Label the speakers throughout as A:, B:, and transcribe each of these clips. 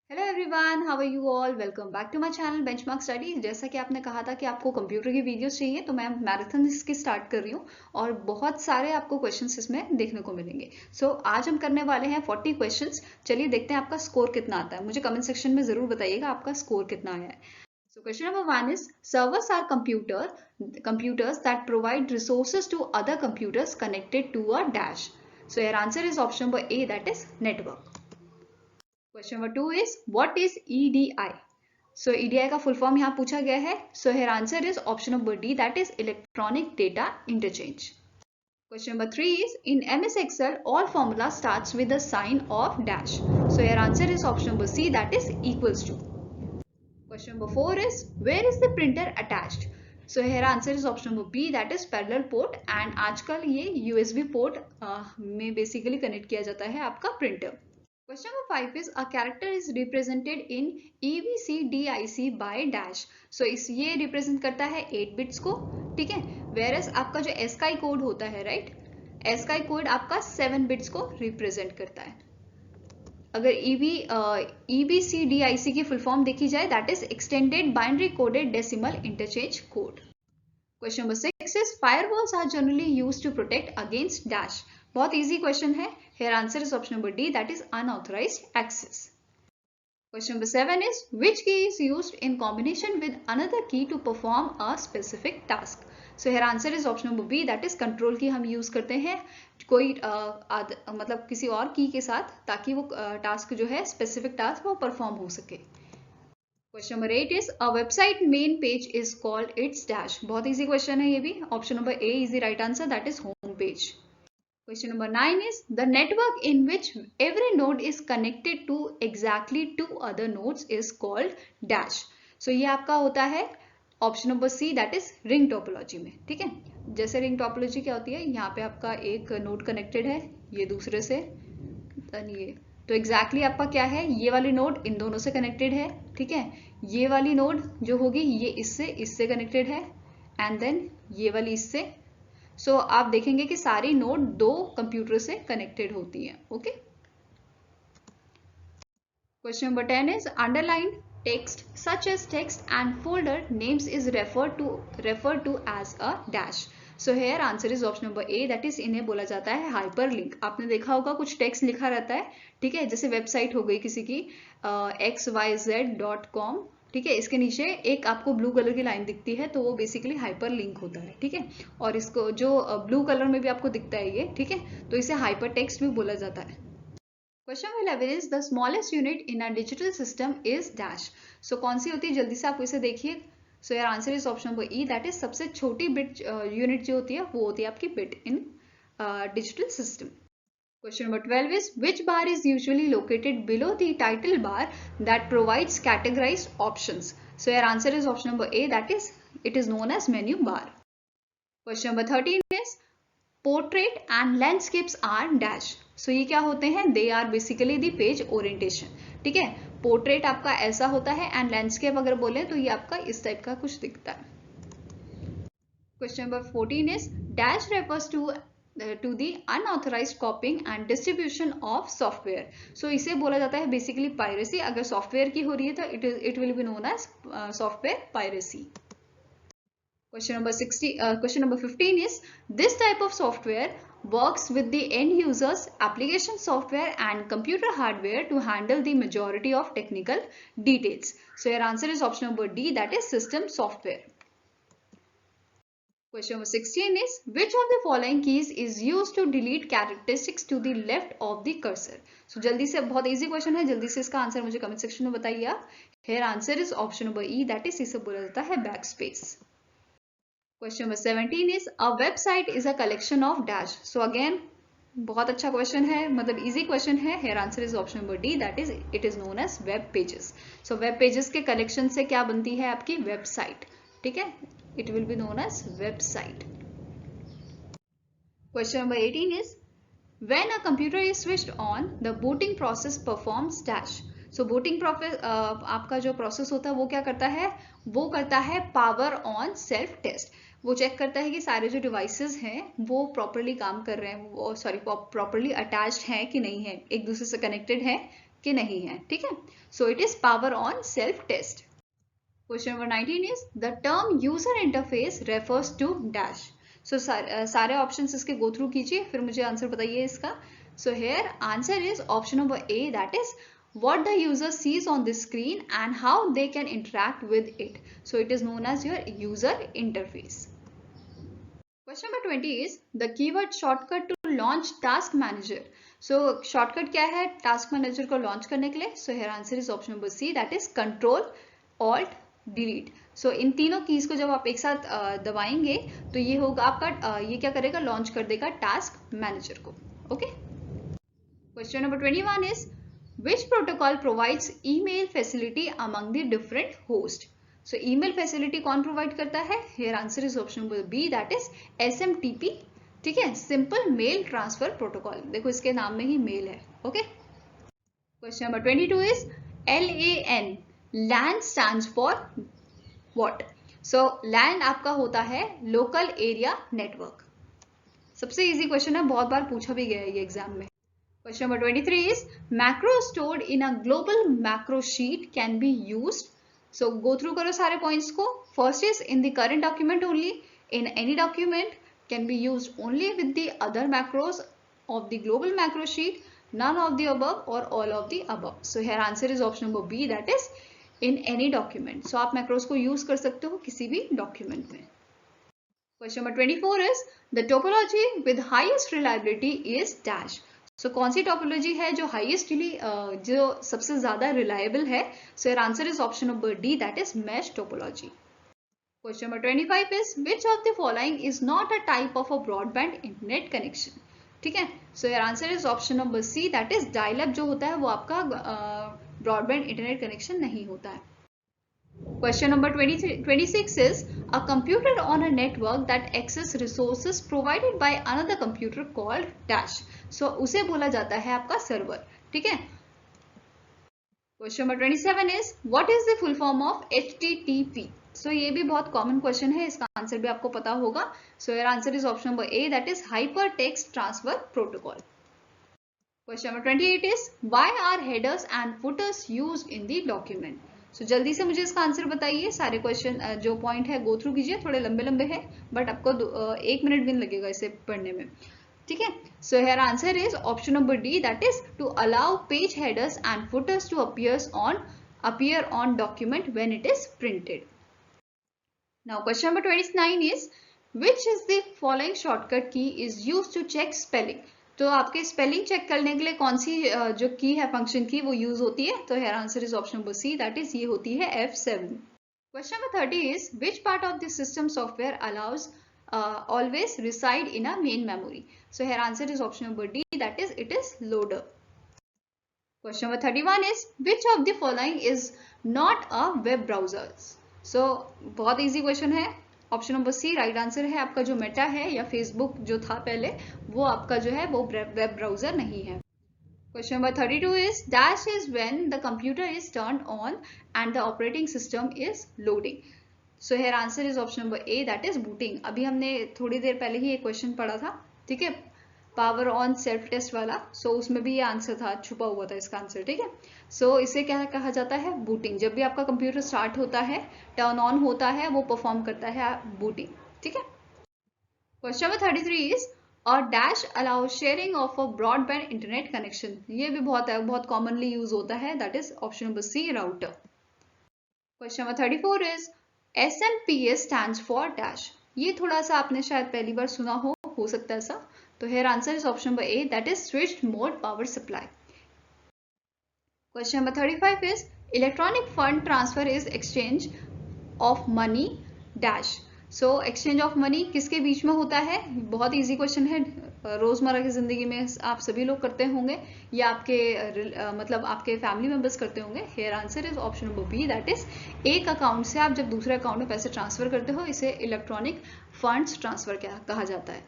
A: Hello everyone, how are you all. Welcome back to my channel benchmark study. जैसा कि आपने कहा था कि आपको कंप्यूटर की वीडियोस चाहिए, तो मैं मैराथन इसकी स्टार्ट कर रही हूँ और बहुत सारे आपको क्वेश्चंस इसमें देखने को मिलेंगे। आज हम करने वाले हैं 40 क्वेश्चंस। चलिए देखते हैं आपका स्कोर कितना आता है। मुझे कमेंट सेक्शन में जरूर बताइएगा आपका स्कोर कितना आया है। Question number one is servers are computers that provide resources to other computers connected to a dash. So your answer is option number A, that is network. Question number two is what is EDI? So EDI का full form यहाँ पूछा गया है. So here answer is option number D, that is electronic data interchange. Question number three is in MS Excel all formula starts with the sign of dash. So your answer is option number C, that is equals to. Question number four is where is the printer attached? So here answer is option number B, that is parallel port, and आजकल ये USB port में basically connect किया जाता है आपका printer. Question number 5 is a character is represented in EBCDIC by dash. So ये represent करता है 8 bits को, ठीक है। Whereas आपका जो ASCII कोड होता है, राइट, ASCII कोड आपका 7 bits को represent करता है। अगर EBCDIC की फुल फॉर्म देखी जाए, that is extended binary coded decimal interchange code. Question number 6 is firewalls are generally used to protect against dash. बहुत इजी क्वेश्चन है। Here answer is option number D, that is unauthorized access. Question number 7 is which key is used in combination with another key to perform a specific task. So here answer is option number B, that is control की हम use करते हैं कोई मतलब किसी और की के साथ, ताकि वो टास्क जो है स्पेसिफिक टास्क वो परफॉर्म हो सके। Question number 8 is a website main page is called its dash. बहुत इजी क्वेश्चन है ये भी। Option number A is the right answer, that is home page. Question number 9 is the network in which every node is connected to exactly two other nodes is called dash. So ये आपका होता है option number C, that is ring topology में, ठीक है। जैसे ring topology क्या होती है, यहाँ पे आपका एक नोड कनेक्टेड है, ये दूसरे से, ये तो एग्जैक्टली आपका क्या है, ये वाली नोड इन दोनों से कनेक्टेड है, ठीक है। ये वाली नोड जो होगी ये इससे कनेक्टेड है, एंड देन ये वाली इससे। सो आप देखेंगे कि सारी नोड दो कंप्यूटर से कनेक्टेड होती है, okay. Question number 10 is underline text such as text and folder names is refer to as a dash. So here answer is option number A, that is इन्हें बोला जाता है हाइपर लिंक। आपने देखा होगा कुछ टेक्स्ट लिखा रहता है, ठीक है, जैसे वेबसाइट हो गई किसी की xyz.com, ठीक है, इसके नीचे एक आपको ब्लू कलर की लाइन दिखती है, तो वो बेसिकली हाइपर लिंक होता है, ठीक है। और इसको जो ब्लू कलर में भी आपको दिखता है ये, ठीक है, तो इसे हाइपर टेक्स्ट भी बोला जाता है। Question number 11 is the smallest unit in a digital system is dash. So कौन सी होती है, जल्दी से आप इसे देखिए। सो यार answer is option number E, that is सबसे छोटी बिट यूनिट जो होती है वो होती है आपकी bit in digital system. Question number 12 is which bar is usually located below the title bar that provides categorized options. So your answer is option number A, that is it is known as menu bar. Question number 13 is portrait and landscapes are dash. So ये क्या होते हैं, they are basically the page orientation, ठीक है। Portrait आपका ऐसा होता है एंड लैंडस्केप अगर बोले तो ये आपका इस टाइप का कुछ दिखता है। Question number 14 is dash refers to the unauthorized copying and distribution of software. So इसे बोला जाता है basically piracy. अगर सॉफ्टवेयर की हो रही है तो it will be known as software piracy. Question number 15 is this type of software works with the end users application software and computer hardware to handle the majority of technical details. So your answer is option number D, that is system software. Question number 16 is which of the following keys is used to delete characteristics to the left of the cursor. So जल्दी से, बहुत easy question है, जल्दी से इसका answer मुझे comment section में बताइए आप। Here answer is option number E, that is इसे बोला जाता है backspace. Question number 17 is a website is a collection of dash. So again बहुत अच्छा क्वेश्चन है, मतलब इजी क्वेश्चन है। Here answer is option number D, that is it is known as web pages. So web pages के collection से क्या बनती है आपकी वेबसाइट, ठीक है, it will be known as website. Question number 18 is when a computer is switched on the booting process performs dash. So booting process आपका जो प्रोसेस होता है वो क्या करता है, वो करता है पावर ऑन सेल्फ टेस्ट। वो चेक करता है कि सारे जो डिवाइसेस हैं वो प्रॉपरली काम कर रहे हैं, वो सॉरी प्रॉपरली अटैच्ड हैं कि नहीं है, एक दूसरे से कनेक्टेड है कि नहीं है, ठीक है। So it is power on self test. Question number 19 is the term user interface refers to dash. So सारे ऑप्शंस इसके गो थ्रू कीजिए, फिर मुझे आंसर बताइए इसका. So here answer is option number A, that is what the user sees on the screen and how they can interact with it. So it is known as your user interface. Question number 20 is the keyword shortcut to launch task manager. So shortcut क्या है task manager को launch करने के लिए? So here answer is option number C, that is control alt delete. So इन तीनों keys को जब आप एक साथ दबाएंगे तो ये होगा आपका ये क्या करेगा, लॉन्च कर देगा टास्क मैनेजर को. Okay. Question number 21 is which protocol provides email facility among the different host. So email facility कौन प्रोवाइड करता है? Here answer is option number B, that is SMTP. ठीक है, सिंपल मेल ट्रांसफर प्रोटोकॉल. देखो इसके नाम में ही मेल है. Okay. Question number 22 is LAN. LAN stands for what? So LAN आपका होता है लोकल एरिया नेटवर्क. सबसे इजी क्वेश्चन है, बहुत बार पूछा भी गया है ये एग्जाम में. Question number 23 is macro stored in a global macro sheet can be used. So go through करो सारे पॉइंट्स को. First is in the current document only, in any document, can be used only with the other macros of the global macro sheet, none of the above or all of the above. So here answer is option number B, that is in any document. So आप macros को use कर सकते हो किसी भी document में. Question number 24 is the topology with highest reliability is dash. So कौन सी टोपोलॉजी है जो हाईएस्टली जो सबसे ज्यादा रिलायबल है? So your answer is option number D, that is mesh topology. Question number 25 is which of the following is not a type of a broadband internet connection. ठीक है, so your answer is option number C, that is dial up जो होता है वो आपका broadband internet connection नहीं होता है. Question number 26 is a computer on a network that access resources provided by another computer called dash. So उसे बोला जाता है आपका सर्वर. ठीक है. Question number 27 is what is the full form of HTTP. So ये भी बहुत कॉमन क्वेश्चन है, इसका आंसर भी आपको पता होगा. So your answer is option number A, that is hypertext transfer protocol. Question number 28 is why are headers and footers used in the document. So जल्दी से मुझे इसका आंसर बताइए. सारे क्वेश्चन जो पॉइंट है गो थ्रू कीजिए, थोड़े लंबे लंबे हैं बट आपको 1 मिनट भी नहीं लगेगा इसे पढ़ने में. ठीक है. So here answer is option number D, that is to allow page headers and footers to appear on document when it is printed. Now question number 29 is which is the following shortcut key is used to check spelling. तो आपके spelling check करने के लिए कौन सी जो की है function की वो यूज होती है? तो here answer is option number C, that is ये होती है F7. Question number 30 is which part of the system software allows always reside in a main memory. So here answer is option number D, that is it is loader. Question number 31 is which of the following is not a web browser. So बहुत easy question है. Option number C right answer है. आपका जो Meta है या Facebook जो था पहले वो आपका जो है वो वेब ब्राउजर नहीं है. Question number 32 is dash is when the computer is turn on and the operating system is loading. So here answer is option number A, that is booting. अभी हमने थोड़ी देर पहले ही एक क्वेश्चन पढ़ा था, ठीक है, पावर ऑन सेल्फ टेस्ट वाला. सो उसमें भी ये आंसर था, छुपा हुआ था इसका आंसर. ठीक है. सो इसे क्या कहा जाता है? बूटिंग. जब भी आपका कंप्यूटर स्टार्ट होता है, टर्न ऑन होता है, वो परफॉर्म करता है बूटिंग. ठीक है. क्वेश्चन नंबर 33 इज और dash allow sharing of a broadband internet connection. ये भी बहुत कॉमनली यूज होता है, that is option number C router. Question number 34 is SMPS stands for dash. ये थोड़ा सा आपने शायद पहली बार सुना हो सकता है ऐसा. तो here answer is option number A, that is switched mode power supply. Question number 35 is electronic fund transfer is exchange of money dash. So exchange of money किसके बीच में होता है? बहुत इजी क्वेश्चन है, रोजमर्रा की जिंदगी में आप सभी लोग करते होंगे या आपके मतलब आपके फैमिली मेंबर्स करते होंगे. Here answer is option number B, that is एक अकाउंट से आप जब दूसरे अकाउंट में पैसे ट्रांसफर करते हो इसे इलेक्ट्रॉनिक फंड्स ट्रांसफर कहा जाता है.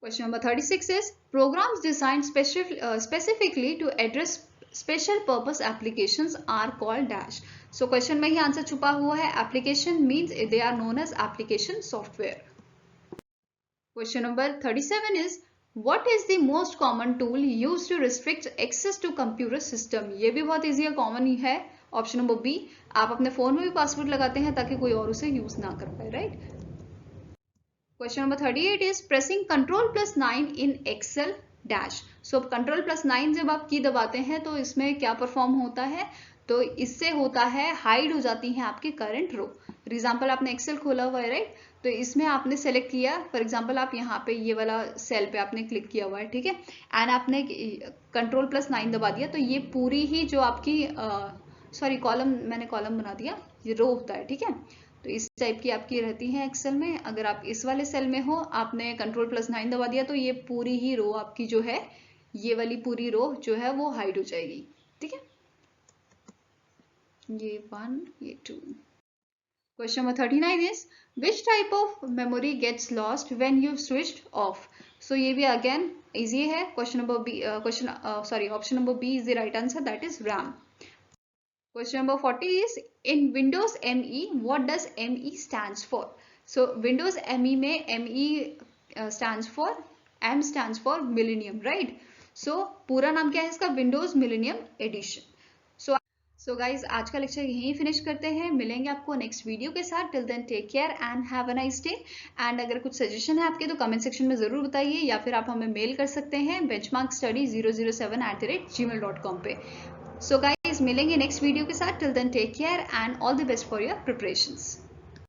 A: Question number 36 is programs designed specifically to address special purpose applications are called dash. So question में ही आंसर छुपा हुआ है. Application means they are known as application software. Question number 37 is What is the most common tool used to restrict access to computer system? ये भी बहुत easy है, common ही है. Option number B. आप अपने फोन में भी पासवर्ड लगाते हैं ताकि कोई और उसे यूज ना कर पाए, right? Question number 38 is pressing Ctrl+9 in Excel dash. So Ctrl+9 जब आप की दबाते हैं तो इसमें क्या परफॉर्म होता है? तो इससे होता है हाइड हो जाती है आपकी करंट रो. फॉर एग्जाम्पल आपने एक्सेल खोला हुआ है, राइट? तो इसमें आपने सेलेक्ट किया, फॉर एग्जाम्पल आप यहाँ पे ये वाला सेल पे आपने क्लिक किया हुआ है, ठीक है, एंड आपने Ctrl+9 दबा दिया, तो ये पूरी ही जो आपकी सॉरी कॉलम, मैंने कॉलम बना दिया, ये रो होता है, ठीक है. तो इस टाइप की आपकी रहती है एक्सेल में. अगर आप इस वाले सेल में हो, आपने Ctrl+9 दबा दिया, तो ये पूरी ही रो आपकी जो है, ये वाली पूरी रो जो है वो हाइड हो जाएगी, ठीक है. ये 1, ये 2. Question number 39 is which type of memory gets lost when you switched off? So ये भी again easy है. Question number B, option number B is the right answer, that is RAM. Question number 40 is in Windows ME what does ME stands for? So Windows ME में ME stands for, M stands for Millennium, right? So पूरा नाम क्या है इसका? Windows Millennium Edition. So guys आज का lecture यहीं finish करते हैं. मिलेंगे आपको नेक्स्ट वीडियो के साथ. Till then take care and have a nice day. And अगर कुछ सजेशन है आपके तो कमेंट सेक्शन में जरूर बताइए, या फिर आप हमें मेल कर सकते हैं benchmarkstudy007@gmail.com पे. सो गाइज मिलेंगे नेक्स्ट वीडियो के साथ. Till then take care and all the best for your preparations.